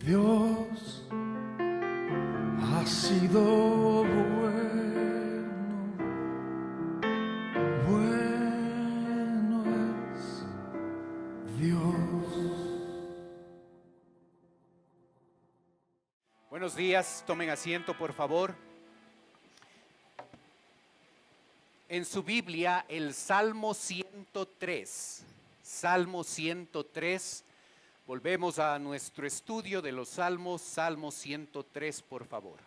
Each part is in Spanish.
Dios ha sido bueno, bueno es Dios. Buenos días, tomen asiento por favor. En su Biblia, el Salmo 103, Salmo 103, volvemos a nuestro estudio de los Salmos, Salmo 103, por favor.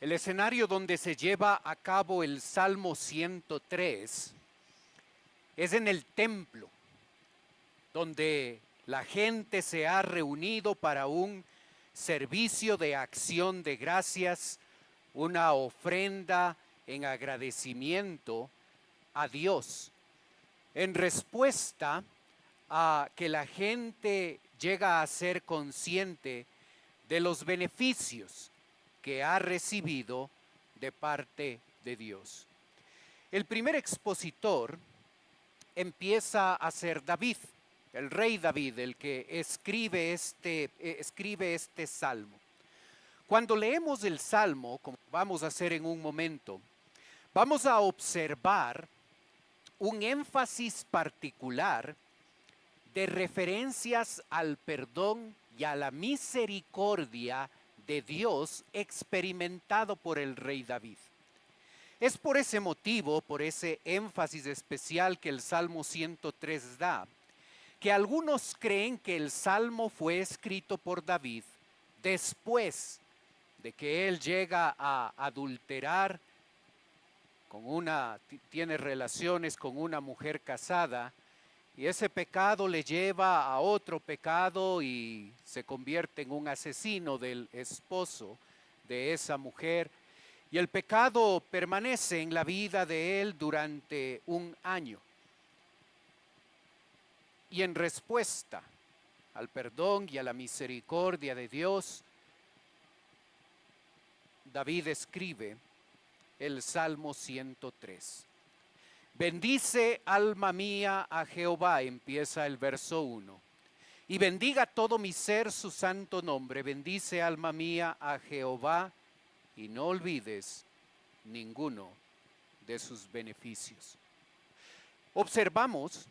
El escenario donde se lleva a cabo el Salmo 103 es en el templo, donde la gente se ha reunido para un servicio de acción de gracias, una ofrenda en agradecimiento a Dios, en respuesta a que la gente llega a ser consciente de los beneficios que ha recibido de parte de Dios. El primer expositor empieza a ser David, el rey David, el que escribe este salmo. Cuando leemos el salmo, como vamos a hacer en un momento, vamos a observar un énfasis particular de referencias al perdón y a la misericordia de Dios experimentado por el rey David. Es por ese motivo, por ese énfasis especial que el Salmo 103 da, que algunos creen que el Salmo fue escrito por David después de que él llega a adulterar tiene relaciones con una mujer casada, y ese pecado le lleva a otro pecado y se convierte en un asesino del esposo de esa mujer. Y el pecado permanece en la vida de él durante un año. Y en respuesta al perdón y a la misericordia de Dios, David escribe el Salmo 103. Bendice alma mía a Jehová, empieza el verso 1. Y bendiga todo mi ser su santo nombre. Bendice alma mía a Jehová y no olvides ninguno de sus beneficios. Observamos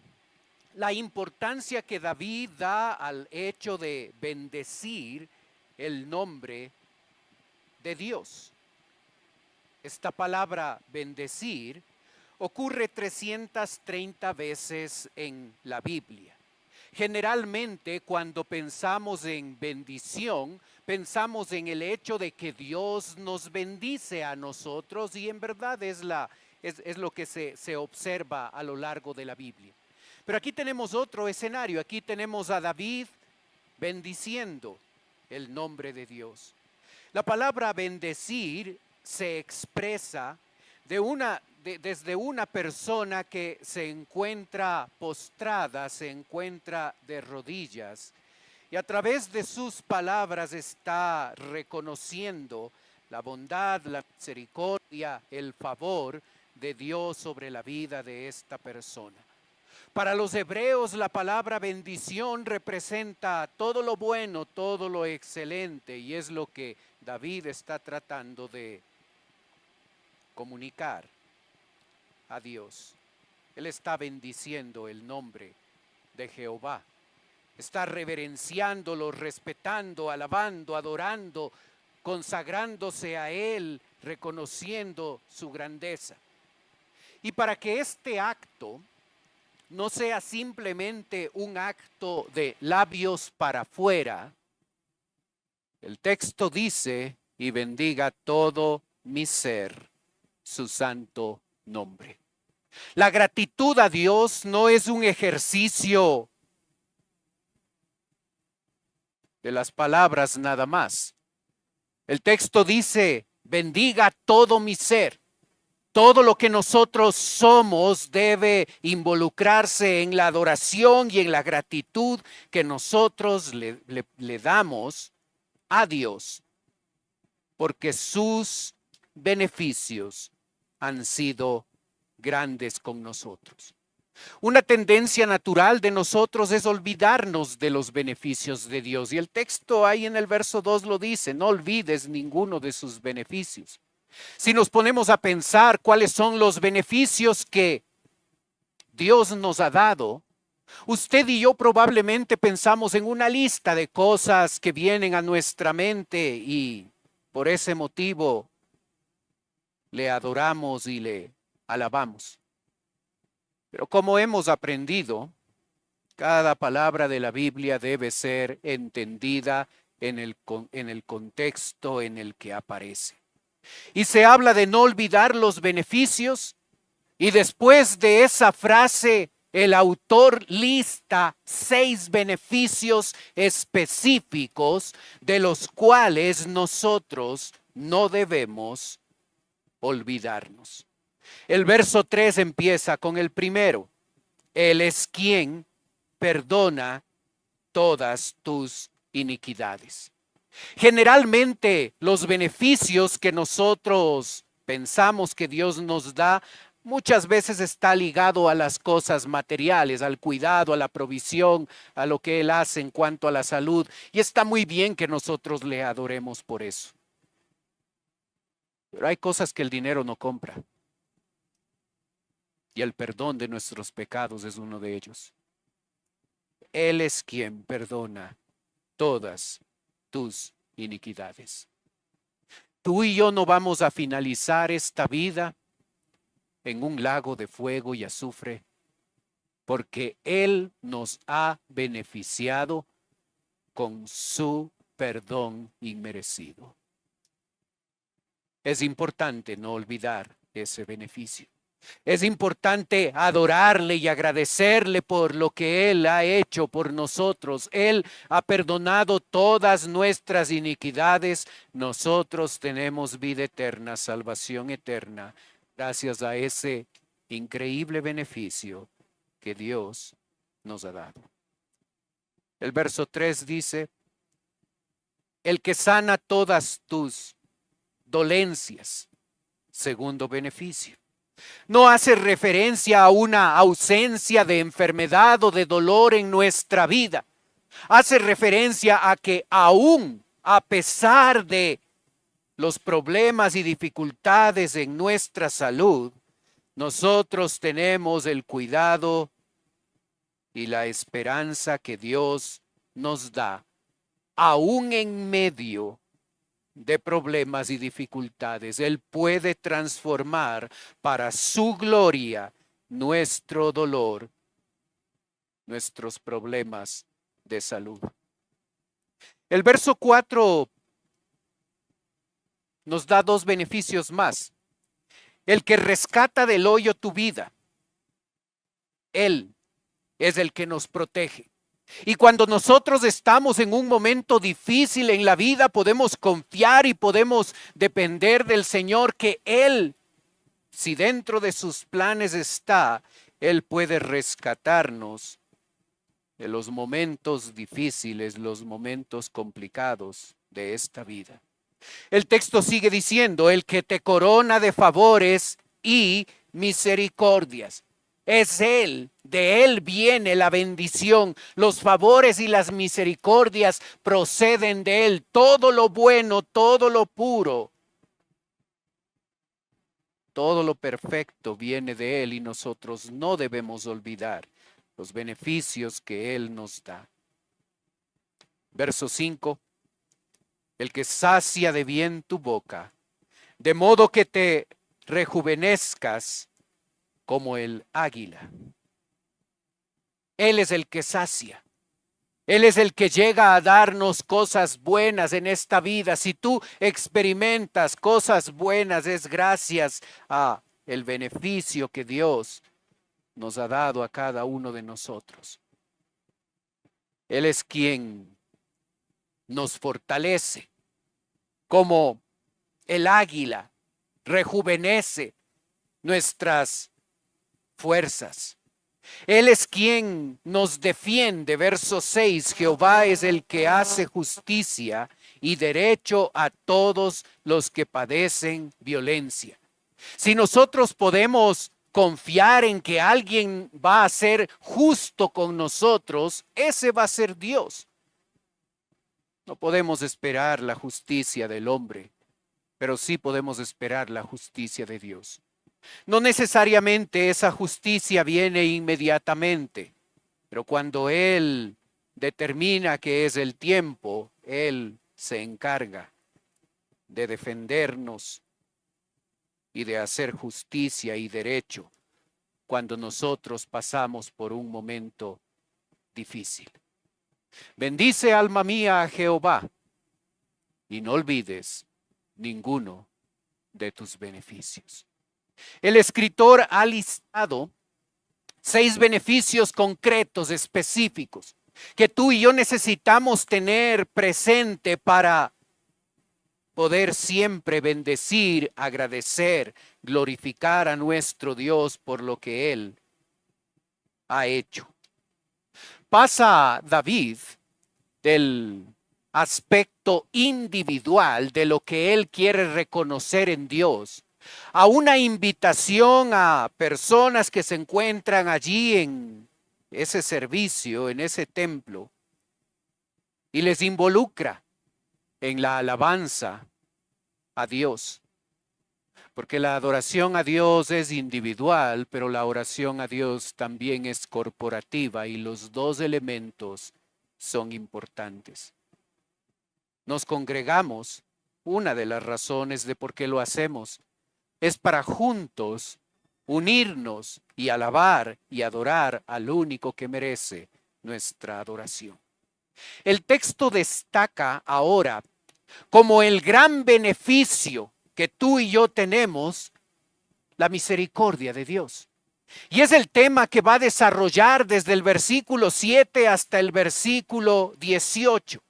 la importancia que David da al hecho de bendecir el nombre de Dios. Esta palabra bendecir ocurre 330 veces en la Biblia. Generalmente cuando pensamos en bendición, pensamos en el hecho de que Dios nos bendice a nosotros, y en verdad es lo que se observa a lo largo de la Biblia. Pero aquí tenemos otro escenario, aquí tenemos a David bendiciendo el nombre de Dios. La palabra bendecir se expresa desde una persona que se encuentra postrada, se encuentra de rodillas, y a través de sus palabras está reconociendo la bondad, la misericordia, el favor de Dios sobre la vida de esta persona. Para los hebreos, la palabra bendición representa todo lo bueno, todo lo excelente, y es lo que David está tratando de comunicar a Dios. Él está bendiciendo el nombre de Jehová. Está reverenciándolo, respetando, alabando, adorando, consagrándose a Él, reconociendo su grandeza. Y para que este acto no sea simplemente un acto de labios para afuera, el texto dice: y bendiga todo mi ser su santo nombre. La gratitud a Dios no es un ejercicio de las palabras nada más. El texto dice: bendiga todo mi ser. Todo lo que nosotros somos debe involucrarse en la adoración y en la gratitud que nosotros le damos a Dios, porque sus beneficios han sido grandes con nosotros. Una tendencia natural de nosotros es olvidarnos de los beneficios de Dios. Y el texto ahí en el verso 2 lo dice, no olvides ninguno de sus beneficios. Si nos ponemos a pensar cuáles son los beneficios que Dios nos ha dado, usted y yo probablemente pensamos en una lista de cosas que vienen a nuestra mente y por ese motivo le adoramos y le alabamos. Pero como hemos aprendido, cada palabra de la Biblia debe ser entendida en el contexto en el que aparece. Y se habla de no olvidar los beneficios, y después de esa frase, el autor lista 6 beneficios específicos de los cuales nosotros no debemos olvidarnos. El verso 3 empieza con el primero. Él es quien perdona todas tus iniquidades. Generalmente los beneficios que nosotros pensamos que Dios nos da muchas veces está ligado a las cosas materiales, al cuidado, a la provisión, a lo que Él hace en cuanto a la salud. Y está muy bien que nosotros le adoremos por eso. Pero hay cosas que el dinero no compra. Y el perdón de nuestros pecados es uno de ellos. Él es quien perdona todas tus iniquidades. Tú y yo no vamos a finalizar esta vida en un lago de fuego y azufre, porque Él nos ha beneficiado con su perdón inmerecido. Es importante no olvidar ese beneficio. Es importante adorarle y agradecerle por lo que Él ha hecho por nosotros. Él ha perdonado todas nuestras iniquidades. Nosotros tenemos vida eterna, salvación eterna, gracias a ese increíble beneficio que Dios nos ha dado. El verso 3 dice, el que sana todas tus dolencias, segundo beneficio. No hace referencia a una ausencia de enfermedad o de dolor en nuestra vida. Hace referencia a que aún a pesar de los problemas y dificultades en nuestra salud, nosotros tenemos el cuidado y la esperanza que Dios nos da, aún en medio de problemas y dificultades. Él puede transformar para su gloria nuestro dolor, nuestros problemas de salud. El verso 4 nos da 2 beneficios más. El que rescata del hoyo tu vida, Él es el que nos protege. Y cuando nosotros estamos en un momento difícil en la vida, podemos confiar y podemos depender del Señor, que Él, si dentro de sus planes está, Él puede rescatarnos de los momentos difíciles, los momentos complicados de esta vida. El texto sigue diciendo, el que te corona de favores y misericordias. Es Él, de Él viene la bendición, los favores y las misericordias proceden de Él. Todo lo bueno, todo lo puro, todo lo perfecto viene de Él y nosotros no debemos olvidar los beneficios que Él nos da. Verso 5, el que sacia de bien tu boca, de modo que te rejuvenezcas como el águila. Él es el que sacia. Él es el que llega a darnos cosas buenas en esta vida. Si tú experimentas cosas buenas, es gracias a el beneficio que Dios nos ha dado a cada uno de nosotros. Él es quien nos fortalece como el águila, rejuvenece. nuestras fuerzas. Él es quien nos defiende. Verso 6, Jehová es el que hace justicia y derecho a todos los que padecen violencia. Si nosotros podemos confiar en que alguien va a ser justo con nosotros, ese va a ser Dios. No podemos esperar la justicia del hombre, pero sí podemos esperar la justicia de Dios. No necesariamente esa justicia viene inmediatamente, pero cuando Él determina que es el tiempo, Él se encarga de defendernos y de hacer justicia y derecho cuando nosotros pasamos por un momento difícil. Bendice, alma mía, a Jehová, y no olvides ninguno de tus beneficios. El escritor ha listado 6 beneficios concretos, específicos, que tú y yo necesitamos tener presente para poder siempre bendecir, agradecer, glorificar a nuestro Dios por lo que Él ha hecho. Pasa David del aspecto individual de lo que él quiere reconocer en Dios a una invitación a personas que se encuentran allí en ese servicio, en ese templo, y les involucra en la alabanza a Dios. Porque la adoración a Dios es individual, pero la oración a Dios también es corporativa y los dos elementos son importantes. Nos congregamos, una de las razones de por qué lo hacemos es para juntos unirnos y alabar y adorar al único que merece nuestra adoración. El texto destaca ahora como el gran beneficio que tú y yo tenemos, la misericordia de Dios. Y es el tema que va a desarrollar desde el versículo 7 hasta el versículo 18.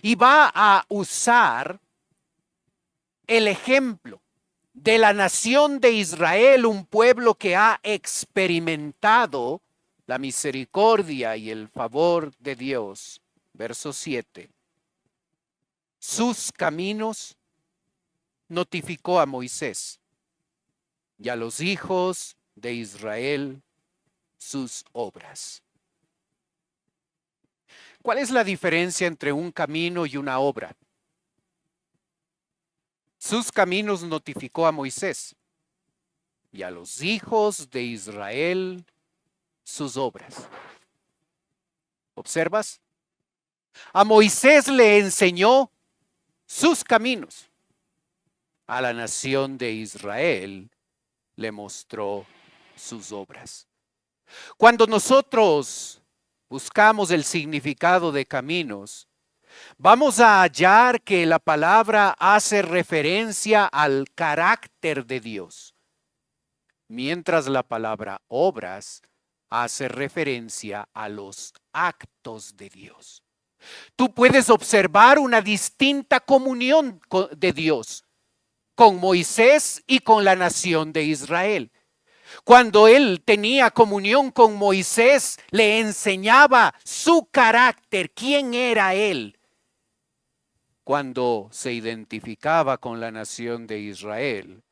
Y va a usar el ejemplo de la nación de Israel, un pueblo que ha experimentado la misericordia y el favor de Dios. Verso 7. Sus caminos notificó a Moisés y a los hijos de Israel sus obras. ¿Cuál es la diferencia entre un camino y una obra? Sus caminos notificó a Moisés y a los hijos de Israel sus obras. ¿Observas? A Moisés le enseñó sus caminos. A la nación de Israel le mostró sus obras. Cuando nosotros buscamos el significado de caminos, vamos a hallar que la palabra hace referencia al carácter de Dios, mientras la palabra obras hace referencia a los actos de Dios. Tú puedes observar una distinta comunión de Dios con Moisés y con la nación de Israel. Cuando él tenía comunión con Moisés, le enseñaba su carácter, quién era él. Cuando se identificaba con la nación de Israel,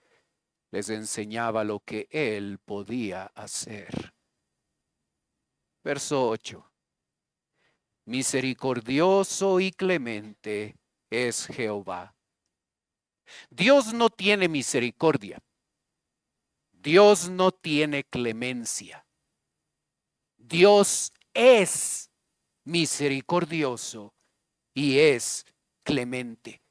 les enseñaba lo que él podía hacer. Verso 8. Misericordioso y clemente es Jehová. Dios no tiene misericordia. Dios no tiene clemencia. Dios es misericordioso y es clemente.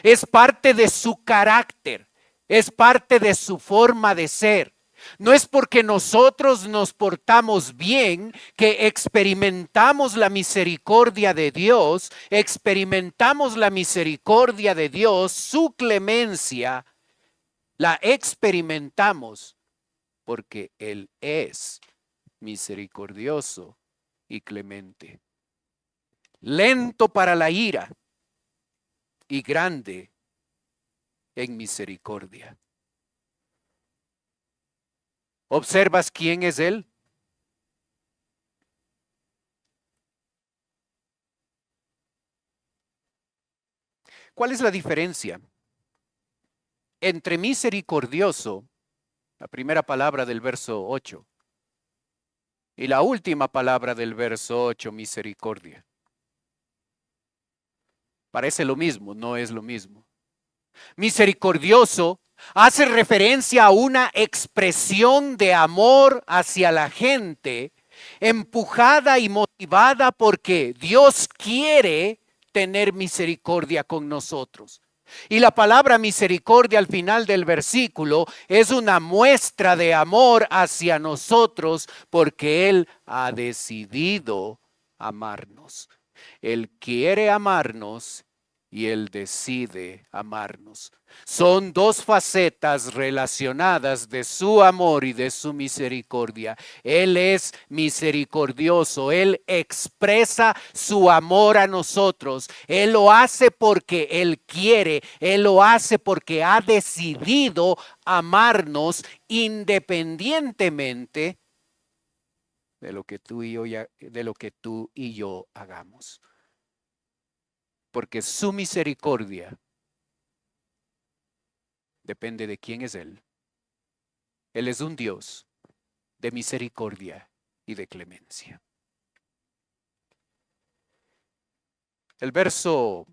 Es parte de su carácter, es parte de su forma de ser. No es porque nosotros nos portamos bien que experimentamos la misericordia de Dios, experimentamos la misericordia de Dios, su clemencia, la experimentamos porque Él es misericordioso y clemente. Lento para la ira y grande en misericordia. ¿Observas quién es Él? ¿Cuál es la diferencia entre misericordioso, la primera palabra del verso 8, y la última palabra del verso 8, misericordia? Parece lo mismo, no es lo mismo. Misericordioso hace referencia a una expresión de amor hacia la gente, empujada y motivada porque Dios quiere tener misericordia con nosotros. Y la palabra misericordia al final del versículo es una muestra de amor hacia nosotros porque Él ha decidido amarnos. Él quiere amarnos y Él decide amarnos. Son dos facetas relacionadas de su amor y de su misericordia. Él es misericordioso, Él expresa su amor a nosotros. Él lo hace porque Él quiere, Él lo hace porque ha decidido amarnos independientemente de lo que tú y yo hagamos. Porque su misericordia depende de quién es Él. Él es un Dios de misericordia y de clemencia. El verso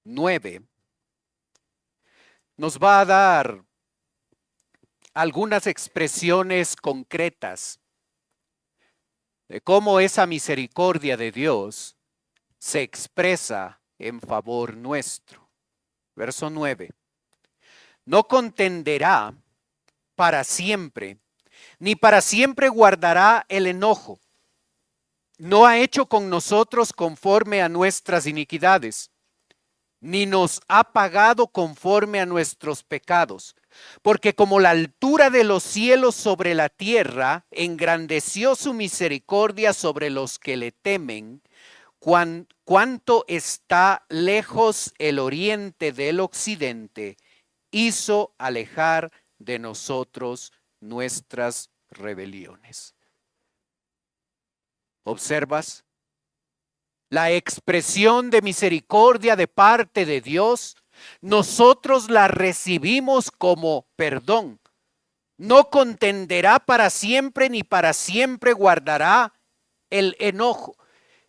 9 nos va a dar algunas expresiones concretas de cómo esa misericordia de Dios se expresa en favor nuestro. Verso 9. No contenderá para siempre, ni para siempre guardará el enojo. No ha hecho con nosotros conforme a nuestras iniquidades, ni nos ha pagado conforme a nuestros pecados. Porque como la altura de los cielos sobre la tierra, engrandeció su misericordia sobre los que le temen, cuanto está lejos el oriente del occidente, hizo alejar de nosotros nuestras rebeliones. ¿Observas? La expresión de misericordia de parte de Dios, nosotros la recibimos como perdón. No contenderá para siempre ni para siempre guardará el enojo.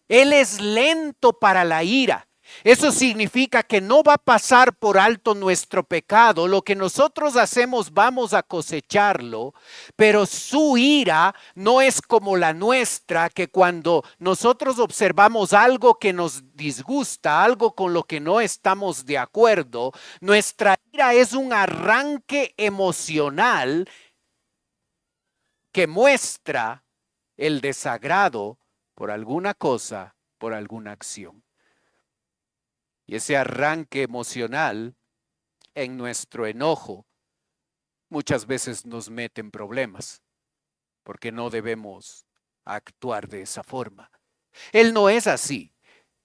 Él es lento para la ira. Eso significa que no va a pasar por alto nuestro pecado. Lo que nosotros hacemos vamos a cosecharlo, pero su ira no es como la nuestra, que cuando nosotros observamos algo que nos disgusta, algo con lo que no estamos de acuerdo, nuestra ira es un arranque emocional que muestra el desagrado por alguna cosa, por alguna acción. Y ese arranque emocional en nuestro enojo muchas veces nos mete en problemas, porque no debemos actuar de esa forma. Él no es así.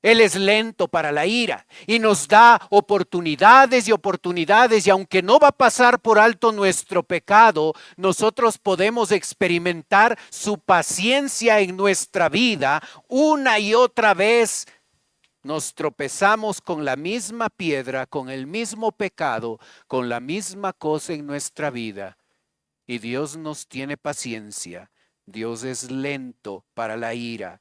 Él es lento para la ira y nos da oportunidades y oportunidades, y aunque no va a pasar por alto nuestro pecado, nosotros podemos experimentar su paciencia en nuestra vida una y otra vez. Nos tropezamos con la misma piedra, con el mismo pecado, con la misma cosa en nuestra vida. Y Dios nos tiene paciencia. Dios es lento para la ira.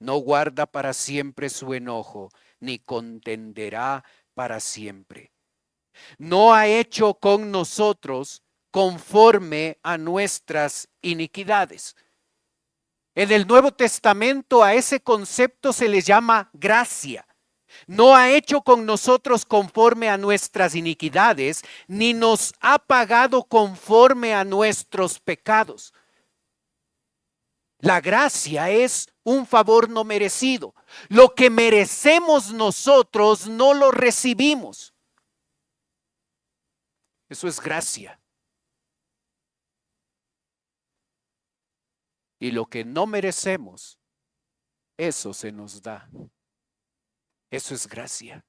No guarda para siempre su enojo, ni contenderá para siempre. No ha hecho con nosotros conforme a nuestras iniquidades. En el Nuevo Testamento a ese concepto se le llama gracia. No ha hecho con nosotros conforme a nuestras iniquidades, ni nos ha pagado conforme a nuestros pecados. La gracia es un favor no merecido. Lo que merecemos nosotros no lo recibimos. Eso es gracia. Y lo que no merecemos, eso se nos da. Eso es gracia.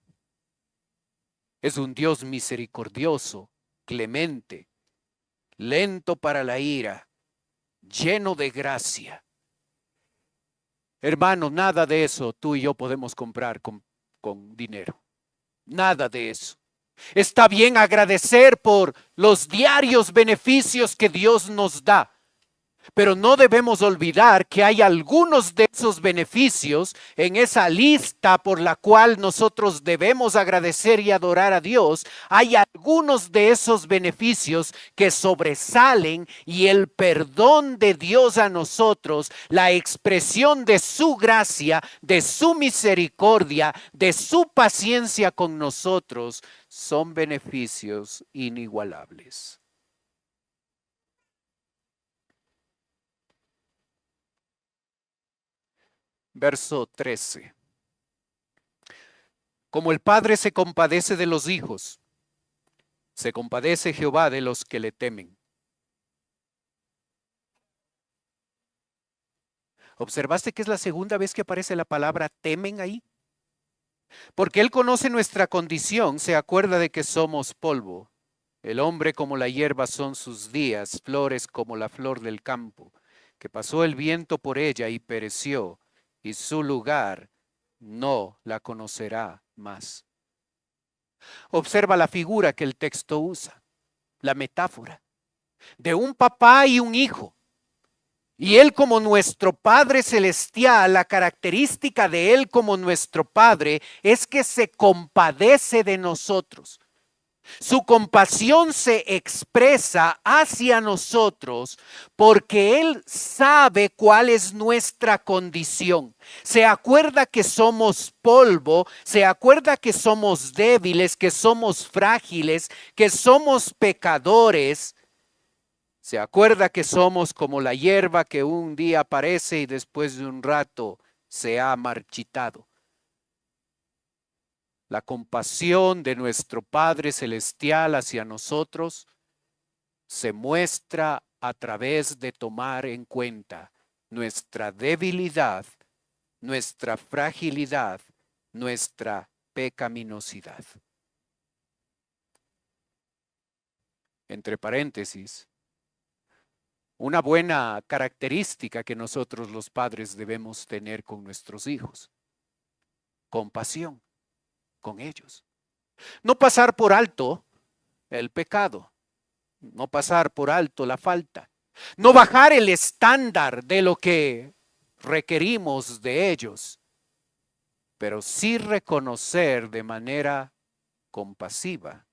Es un Dios misericordioso, clemente, lento para la ira, lleno de gracia. Hermano, nada de eso tú y yo podemos comprar con dinero. Nada de eso. Está bien agradecer por los diarios beneficios que Dios nos da. Pero no debemos olvidar que hay algunos de esos beneficios en esa lista por la cual nosotros debemos agradecer y adorar a Dios. Hay algunos de esos beneficios que sobresalen y el perdón de Dios a nosotros, la expresión de su gracia, de su misericordia, de su paciencia con nosotros, son beneficios inigualables. Verso 13. Como el Padre se compadece de los hijos, se compadece Jehová de los que le temen. ¿Observaste que es la segunda vez que aparece la palabra temen ahí? Porque Él conoce nuestra condición, se acuerda de que somos polvo. El hombre como la hierba son sus días, flores como la flor del campo, que pasó el viento por ella y pereció, y su lugar no la conocerá más. Observa la figura que el texto usa, la metáfora de un papá y un hijo. Y Él como nuestro Padre Celestial, la característica de Él como nuestro Padre es que se compadece de nosotros. Su compasión se expresa hacia nosotros porque Él sabe cuál es nuestra condición. Se acuerda que somos polvo, se acuerda que somos débiles, que somos frágiles, que somos pecadores. Se acuerda que somos como la hierba que un día aparece y después de un rato se ha marchitado. La compasión de nuestro Padre Celestial hacia nosotros se muestra a través de tomar en cuenta nuestra debilidad, nuestra fragilidad, nuestra pecaminosidad. Entre paréntesis, una buena característica que nosotros los padres debemos tener con nuestros hijos: compasión con ellos. No pasar por alto el pecado, no pasar por alto la falta, no bajar el estándar de lo que requerimos de ellos, pero sí reconocer de manera compasiva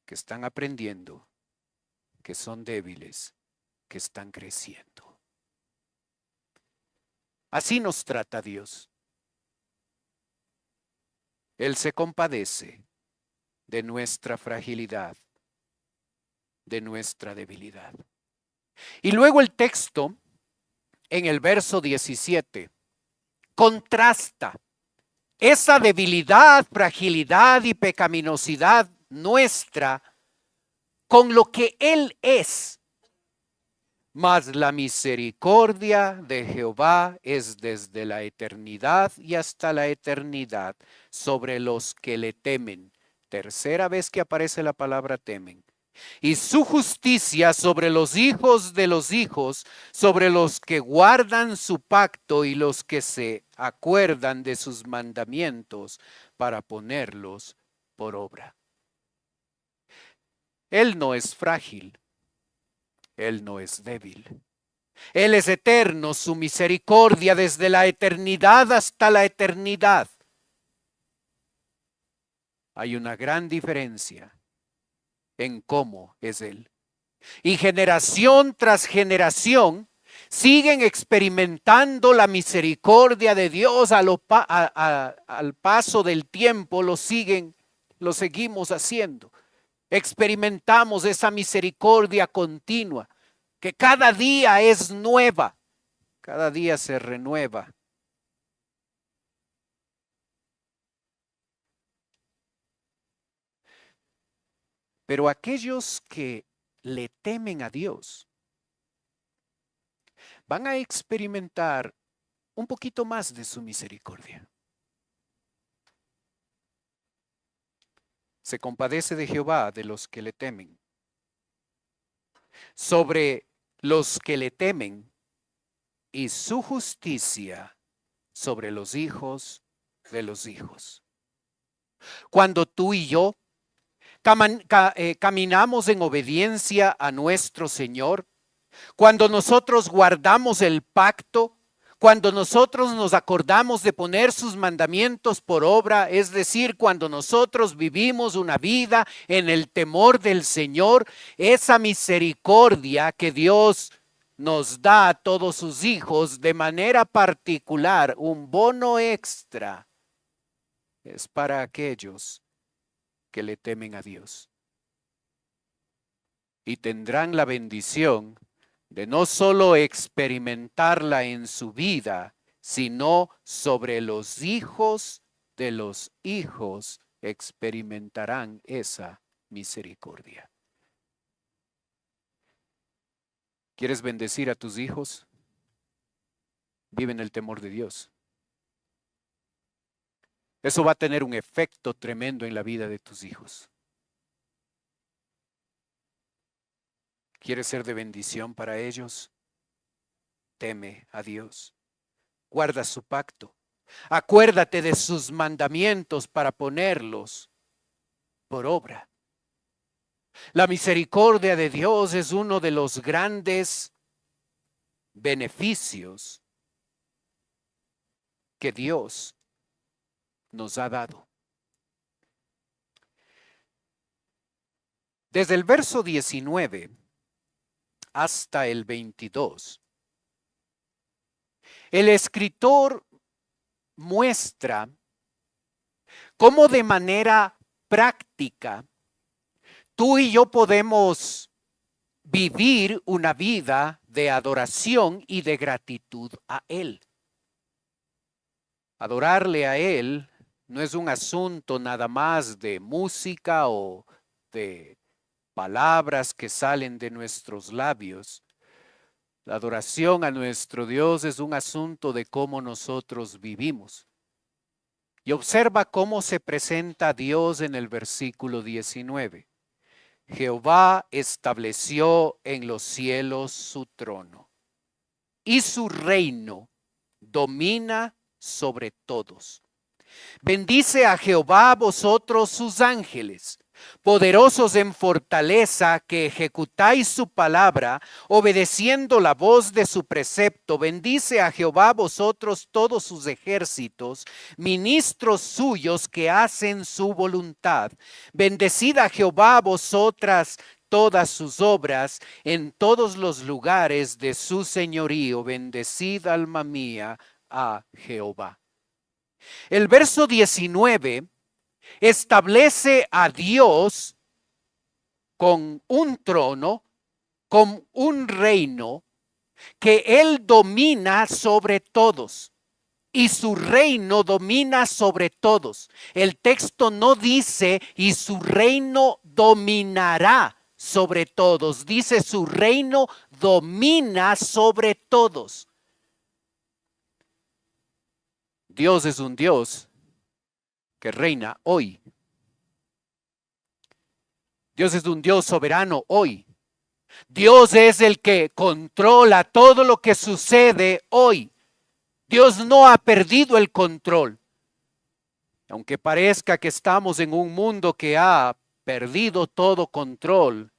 que están aprendiendo, que son débiles, que están creciendo. Así nos trata Dios. Él se compadece de nuestra fragilidad, de nuestra debilidad. Y luego el texto, en el verso 17, contrasta esa debilidad, fragilidad y pecaminosidad nuestra con lo que Él es. Mas la misericordia de Jehová es desde la eternidad y hasta la eternidad sobre los que le temen. Tercera vez que aparece la palabra temen. Y su justicia sobre los hijos de los hijos, sobre los que guardan su pacto y los que se acuerdan de sus mandamientos para ponerlos por obra. Él no es frágil. Él no es débil. Él es eterno, su misericordia desde la eternidad hasta la eternidad. Hay una gran diferencia en cómo es Él. Y generación tras generación siguen experimentando la misericordia de Dios al paso del tiempo, lo seguimos haciendo. Experimentamos esa misericordia continua, que cada día es nueva, cada día se renueva. Pero aquellos que le temen a Dios van a experimentar un poquito más de su misericordia. Se compadece de Jehová de los que le temen. sobre los que le temen, y su justicia sobre los hijos de los hijos. Cuando tú y yo caminamos en obediencia a nuestro Señor, cuando nosotros guardamos el pacto, cuando nosotros nos acordamos de poner sus mandamientos por obra, es decir, cuando nosotros vivimos una vida en el temor del Señor, esa misericordia que Dios nos da a todos sus hijos de manera particular, un bono extra, es para aquellos que le temen a Dios. Y tendrán la bendición de no solo experimentarla en su vida, sino sobre los hijos de los hijos experimentarán esa misericordia. ¿Quieres bendecir a tus hijos? Vive en el temor de Dios. Eso va a tener un efecto tremendo en la vida de tus hijos. ¿Quieres ser de bendición para ellos? Teme a Dios. Guarda su pacto. Acuérdate de sus mandamientos para ponerlos por obra. La misericordia de Dios es uno de los grandes beneficios que Dios nos ha dado. Desde el verso 19 hasta el 22, el escritor muestra cómo de manera práctica tú y yo podemos vivir una vida de adoración y de gratitud a Él. Adorarle a Él no es un asunto nada más de música o de palabras que salen de nuestros labios. La adoración a nuestro Dios es un asunto de cómo nosotros vivimos. Y observa cómo se presenta Dios en el versículo 19. Jehová estableció en los cielos su trono, y su reino domina sobre todos. Bendice a Jehová vosotros sus ángeles, poderosos en fortaleza, que ejecutáis su palabra, obedeciendo la voz de su precepto. Bendice a Jehová vosotros todos sus ejércitos, ministros suyos que hacen su voluntad. Bendecid a Jehová vosotras todas sus obras en todos los lugares de su señorío. Bendecid, alma mía, a Jehová. El verso 19 establece a Dios con un trono, con un reino que Él domina sobre todos. Y su reino domina sobre todos. El texto no dice y su reino dominará sobre todos. Dice su reino domina sobre todos. Dios es un Dios que reina hoy. Dios es un Dios soberano hoy. Dios es el que controla todo lo que sucede hoy. Dios no ha perdido el control. Aunque parezca que estamos en un mundo que ha perdido todo control,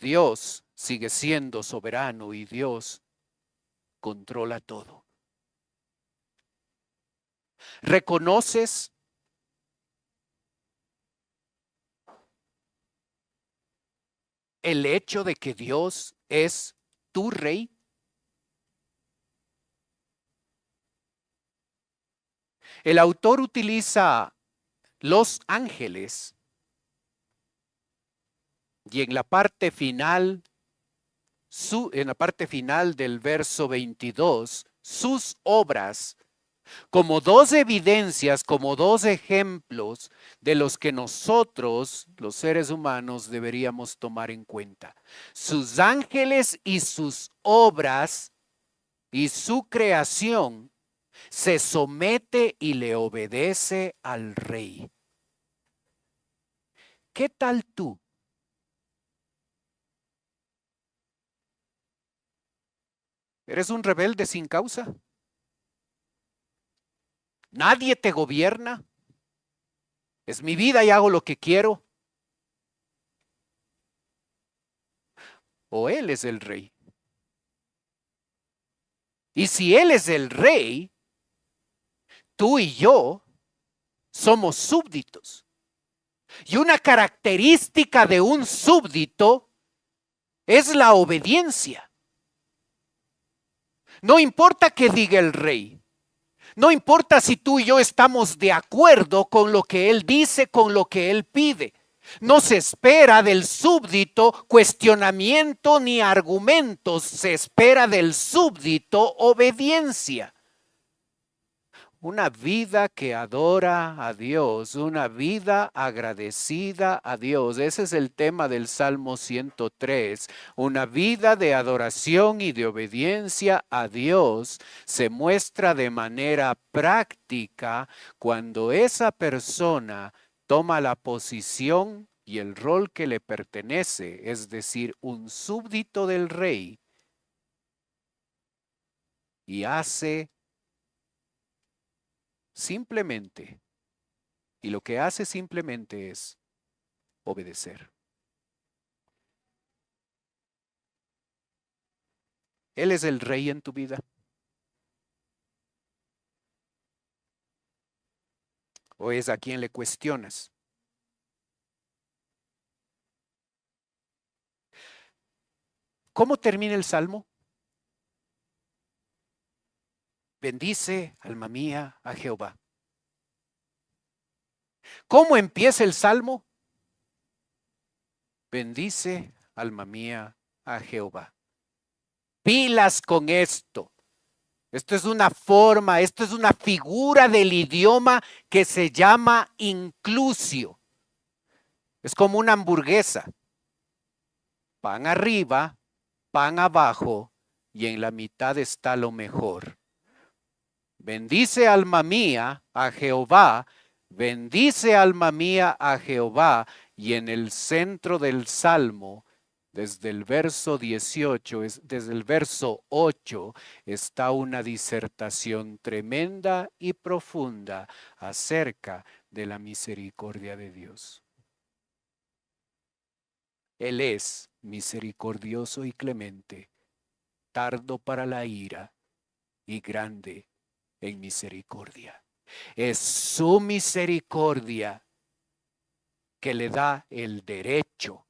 Dios sigue siendo soberano y Dios controla todo. ¿Reconoces el hecho de que Dios es tu rey? El autor utiliza los ángeles y en la parte final del verso 22, sus obras, como dos evidencias, como dos ejemplos de los que nosotros, los seres humanos, deberíamos tomar en cuenta. Sus ángeles y sus obras y su creación se somete y le obedece al Rey. ¿Qué tal tú? Eres un rebelde sin causa. Nadie te gobierna. Es mi vida y hago lo que quiero. O Él es el rey. Y si Él es el rey, tú y yo somos súbditos. Y una característica de un súbdito es la obediencia. No importa qué diga el rey. No importa si tú y yo estamos de acuerdo con lo que Él dice, con lo que Él pide. No se espera del súbdito cuestionamiento ni argumentos. Se espera del súbdito obediencia. Una vida que adora a Dios, una vida agradecida a Dios. Ese es el tema del Salmo 103. Una vida de adoración y de obediencia a Dios se muestra de manera práctica cuando esa persona toma la posición y el rol que le pertenece, es decir, un súbdito del rey, y hace simplemente, y lo que hace simplemente es obedecer. Él es el rey en tu vida. ¿O es a quien le cuestionas? ¿Cómo termina el salmo? Bendice, alma mía, a Jehová. ¿Cómo empieza el salmo? Bendice, alma mía, a Jehová. Pilas con esto. Esto es una forma, esto es una figura del idioma que se llama inclusio. Es como una hamburguesa. Pan arriba, pan abajo y en la mitad está lo mejor. Bendice alma mía a Jehová, bendice alma mía a Jehová, y en el centro del salmo, desde el verso 18, desde el verso 8, está una disertación tremenda y profunda acerca de la misericordia de Dios. Él es misericordioso y clemente, tardo para la ira y grande en misericordia. Es su misericordia que le da el derecho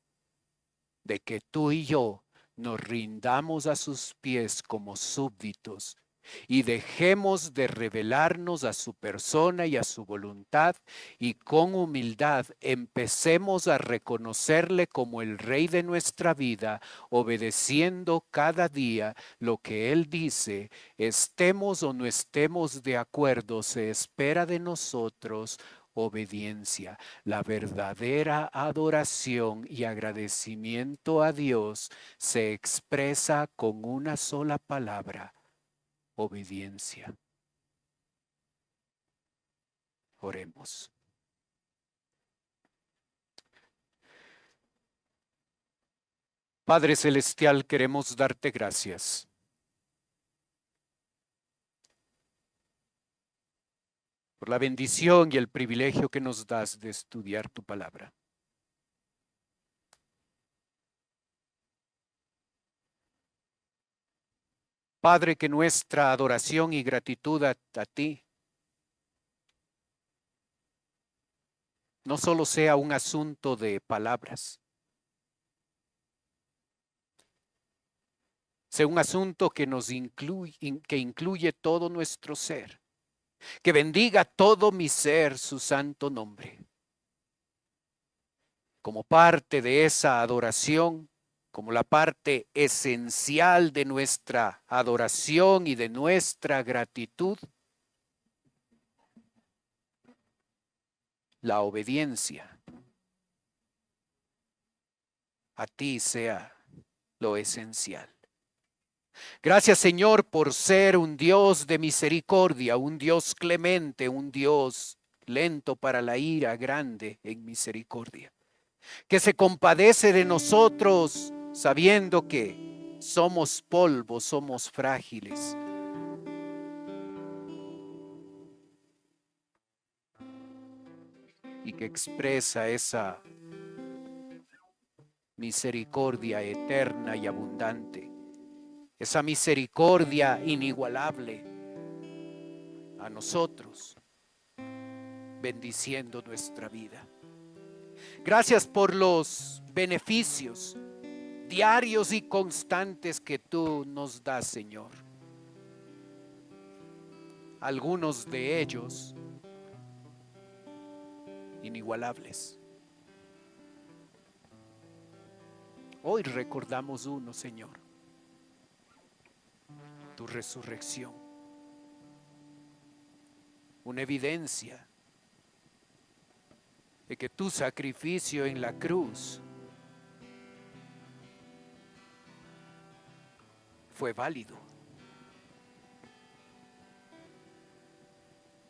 de que tú y yo nos rindamos a sus pies como súbditos y dejemos de revelarnos a su persona y a su voluntad, y con humildad empecemos a reconocerle como el Rey de nuestra vida, obedeciendo cada día lo que Él dice. Estemos o no estemos de acuerdo, se espera de nosotros obediencia. La verdadera adoración y agradecimiento a Dios se expresa con una sola palabra: obediencia. Oremos. Padre Celestial, queremos darte gracias por la bendición y el privilegio que nos das de estudiar tu palabra. Padre, que nuestra adoración y gratitud a ti no solo sea un asunto de palabras, sea un asunto que incluye todo nuestro ser, que bendiga todo mi ser su santo nombre. Como parte de esa adoración, como la parte esencial de nuestra adoración y de nuestra gratitud, la obediencia a ti sea lo esencial. Gracias, Señor, por ser un Dios de misericordia, un Dios clemente, un Dios lento para la ira, grande en misericordia, que se compadece de nosotros sabiendo que somos polvo, somos frágiles. Y que expresa esa misericordia eterna y abundante, esa misericordia inigualable a nosotros, bendiciendo nuestra vida. Gracias por los beneficios diarios y constantes que tú nos das, Señor. Algunos de ellos inigualables. Hoy recordamos uno, Señor, tu resurrección, una evidencia de que tu sacrificio en la cruz fue válido.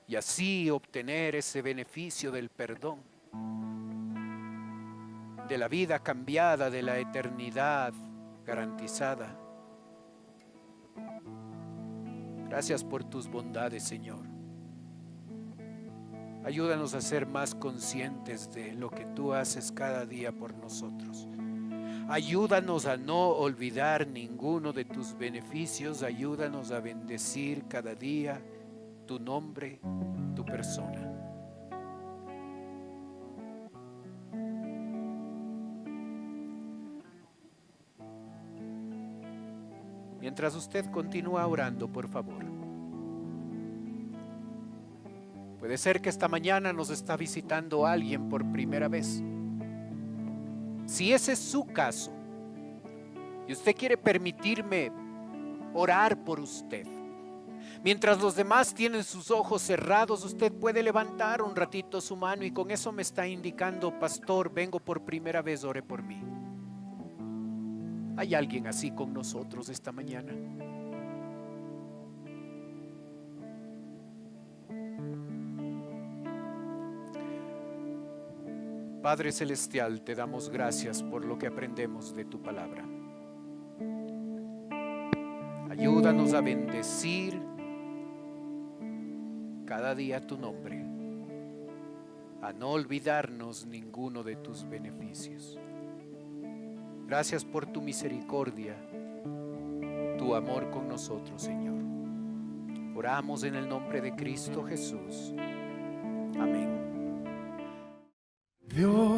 Y así obtener ese beneficio del perdón, de la vida cambiada, de la eternidad garantizada. Gracias por tus bondades, Señor. Ayúdanos a ser más conscientes de lo que tú haces cada día por nosotros. Ayúdanos a no olvidar ninguno de tus beneficios. Ayúdanos a bendecir cada día tu nombre, tu persona. Mientras usted continúa orando, por favor. Puede ser que esta mañana nos está visitando alguien por primera vez. Si ese es su caso y usted quiere permitirme orar por usted, mientras los demás tienen sus ojos cerrados, usted puede levantar un ratito su mano y con eso me está indicando: pastor, vengo por primera vez, ore por mí. ¿Hay alguien así con nosotros esta mañana? Padre Celestial, te damos gracias por lo que aprendemos de tu palabra. Ayúdanos a bendecir cada día tu nombre, a no olvidarnos ninguno de tus beneficios. Gracias por tu misericordia, tu amor con nosotros, Señor. Oramos en el nombre de Cristo Jesús. Amén. Dios